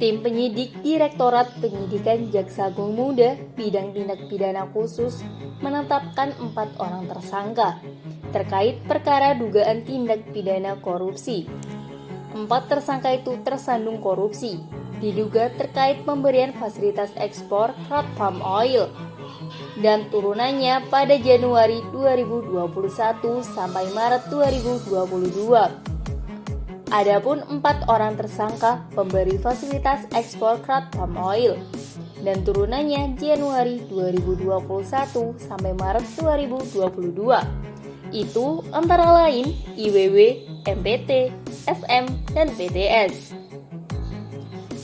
Tim penyidik Direktorat Penyidikan Jaksa Agung Muda Bidang Tindak Pidana Khusus menetapkan 4 orang tersangka terkait perkara dugaan tindak pidana korupsi. 4 tersangka itu tersandung korupsi, diduga terkait pemberian fasilitas ekspor crude palm oil dan turunannya pada Januari 2021 sampai Maret 2022. Adapun 4 orang tersangka pemberi fasilitas ekspor crude palm oil dan turunannya Januari 2021 sampai Maret 2022. Itu antara lain IWW, MPT, SM, dan PTS.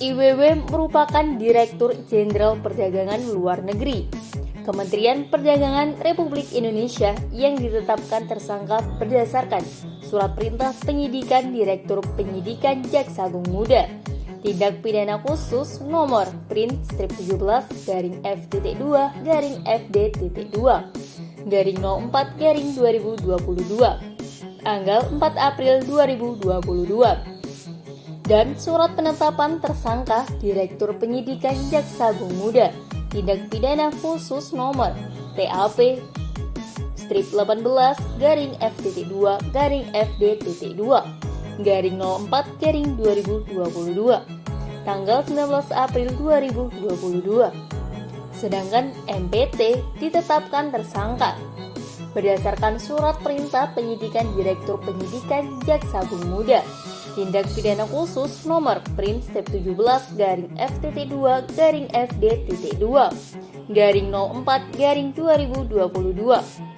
IWW merupakan Direktur Jenderal Perdagangan Luar Negeri, Kementerian Perdagangan Republik Indonesia yang ditetapkan tersangka berdasarkan Surat Perintah Penyidikan Direktur Penyidikan Jaksa Agung Muda Tindak Pidana Khusus nomor Print strip 17-FD.2/04/2022 tanggal 4 April 2022 dan Surat Penetapan Tersangka Direktur Penyidikan Jaksa Agung Muda Tindak Pidana Khusus nomor TAP strip 18-FD.2/04/2022 tanggal 19 April 2022. Sedangkan MPT ditetapkan tersangka berdasarkan Surat Perintah Penyidikan Direktur Penyidikan Jaksa Agung Muda Tindak Pidana Khusus nomor Print strip 17-FDT2/FDT2/04/2022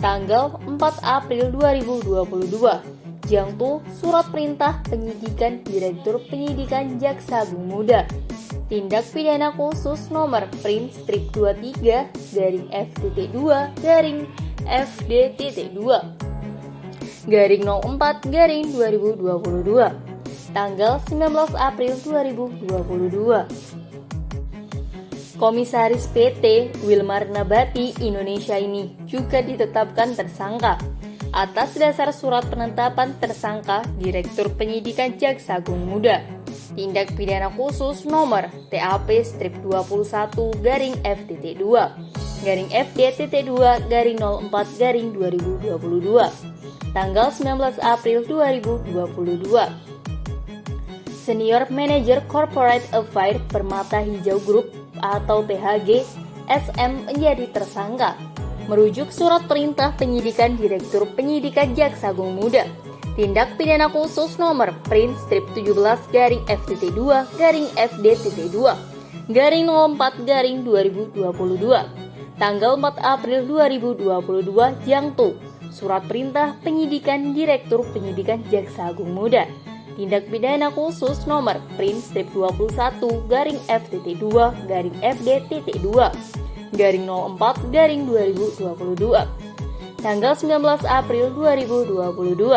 tanggal 4 April 2022, jangtu Surat Perintah Penyidikan Direktur Penyidikan Jaksa Agung Muda Tindak Pidana Khusus nomor Print strip 23-FDT2/FDT2/04/2022 tanggal 19 April 2022. Komisaris PT Wilmar Nabati Indonesia ini juga ditetapkan tersangka atas dasar Surat Penetapan Tersangka Direktur Penyidikan Jaksa Agung Muda Tindak Pidana Khusus nomor TAP strip 21-FDT2/04/2022 tanggal 19 April 2022. Senior Manager Corporate Affairs Permata Hijau Group atau PHG SM menjadi tersangka merujuk Surat Perintah Penyidikan Direktur Penyidikan Jaksa Agung Muda Tindak Pidana Khusus nomor Print strip 17-FDT2/FDT2/04/2022 tanggal 4 April 2022, jangtu Surat Perintah Penyidikan Direktur Penyidikan Jaksa Agung Muda Tindak Pidana Khusus nomor Print strip 21-FDT2/04/2022 tanggal 19 April 2022.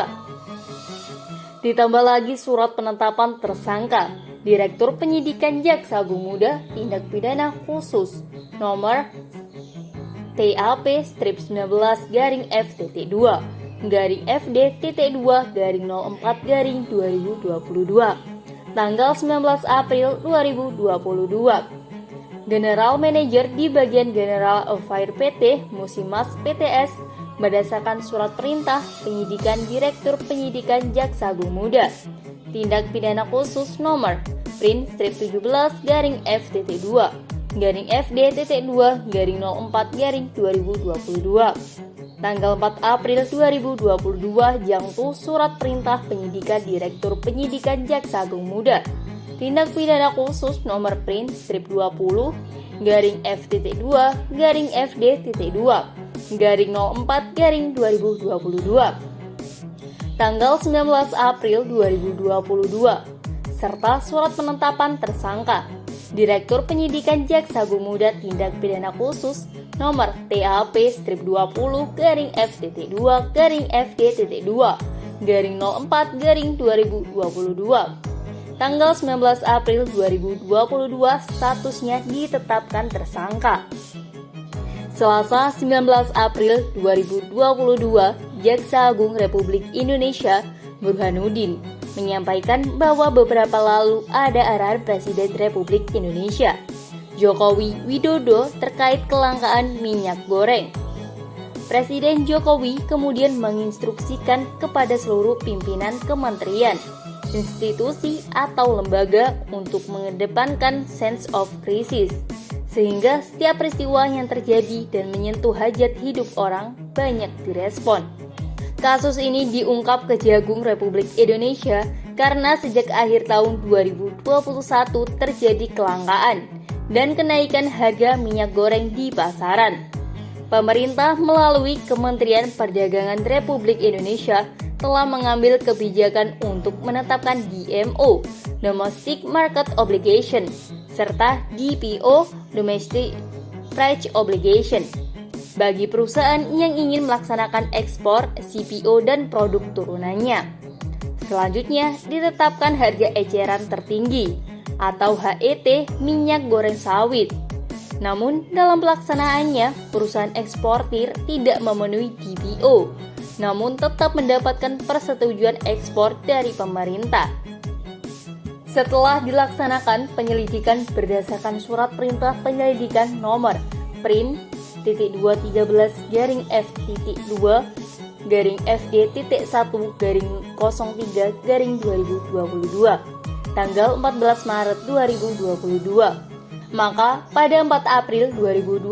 Ditambah lagi Surat Penetapan Tersangka Direktur Penyidikan Jaksa Agung Muda Tindak Pidana Khusus nomor TAP strip 19-FDT2/04/2022 tanggal 19 April 2022. General Manager di bagian General Affairs PT Musimas PTS berdasarkan Surat Perintah Penyidikan Direktur Penyidikan Jaksa Agung Muda Tindak Pidana Khusus nomor Print strip 17-FDT2/04/2022 tanggal 4 April 2022, jangtu Surat Perintah Penyidikan Direktur Penyidikan Jaksa Agung Muda Tindak Pidana Khusus nomor Print strip 20-FDT2/FDT2/04/2022 tanggal 19 April 2022 serta Surat Penetapan Tersangka Direktur Penyidikan Jaksa Agung Muda Tindak Pidana Khusus nomor TAP strip 20-FDT2/FDT2/04/2022 tanggal 19 April 2022, statusnya ditetapkan tersangka. Selasa 19 April 2022, Jaksa Agung Republik Indonesia Burhanuddin menyampaikan bahwa beberapa lalu ada arahan Presiden Republik Indonesia Jokowi Widodo terkait kelangkaan minyak goreng. Presiden Jokowi kemudian menginstruksikan kepada seluruh pimpinan kementerian, institusi atau lembaga untuk mengedepankan sense of crisis, sehingga setiap peristiwa yang terjadi dan menyentuh hajat hidup orang banyak direspon. Kasus ini diungkap Kejagung Republik Indonesia karena sejak akhir tahun 2021 terjadi kelangkaan dan kenaikan harga minyak goreng di pasaran. Pemerintah melalui Kementerian Perdagangan Republik Indonesia telah mengambil kebijakan untuk menetapkan DMO, Domestic Market Obligation, serta DPO, Domestic Price Obligation, bagi perusahaan yang ingin melaksanakan ekspor, CPO, dan produk turunannya. Selanjutnya, ditetapkan harga eceran tertinggi, atau HET minyak goreng sawit. Namun, dalam pelaksanaannya, perusahaan eksportir tidak memenuhi DPO, namun tetap mendapatkan persetujuan ekspor dari pemerintah. Setelah dilaksanakan penyelidikan berdasarkan surat perintah penyelidikan nomor PRIN 213-FD.1-FG.3-2022 tanggal 14 Maret 2022. Maka pada 4 April 2022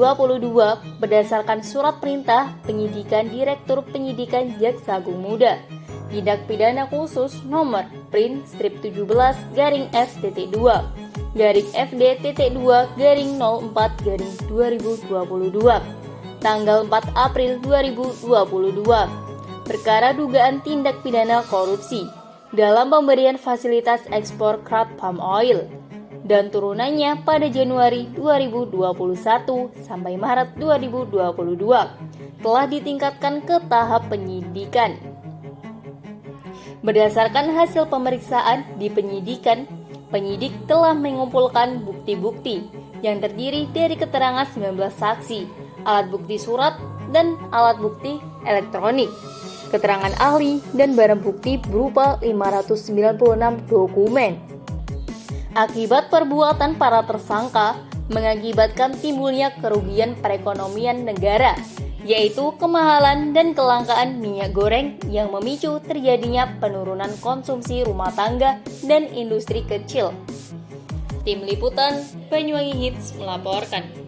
berdasarkan surat perintah penyidikan Direktur Penyidikan Jaksa Agung Muda Tindak Pidana Khusus nomor PRIN strip 17-F-2-FDT2-04-04-2022 tanggal 4 April 2022 perkara dugaan tindak pidana korupsi dalam pemberian fasilitas ekspor crude palm oil dan turunannya pada Januari 2021 sampai Maret 2022 telah ditingkatkan ke tahap penyidikan. Berdasarkan hasil pemeriksaan di penyidikan, penyidik telah mengumpulkan bukti-bukti yang terdiri dari keterangan 19 saksi, alat bukti surat, dan alat bukti elektronik, keterangan ahli, dan barang bukti berupa 596 dokumen. Akibat perbuatan para tersangka mengakibatkan timbulnya kerugian perekonomian negara, yaitu kemahalan dan kelangkaan minyak goreng yang memicu terjadinya penurunan konsumsi rumah tangga dan industri kecil. Tim Liputan Banyuwangi Hits melaporkan.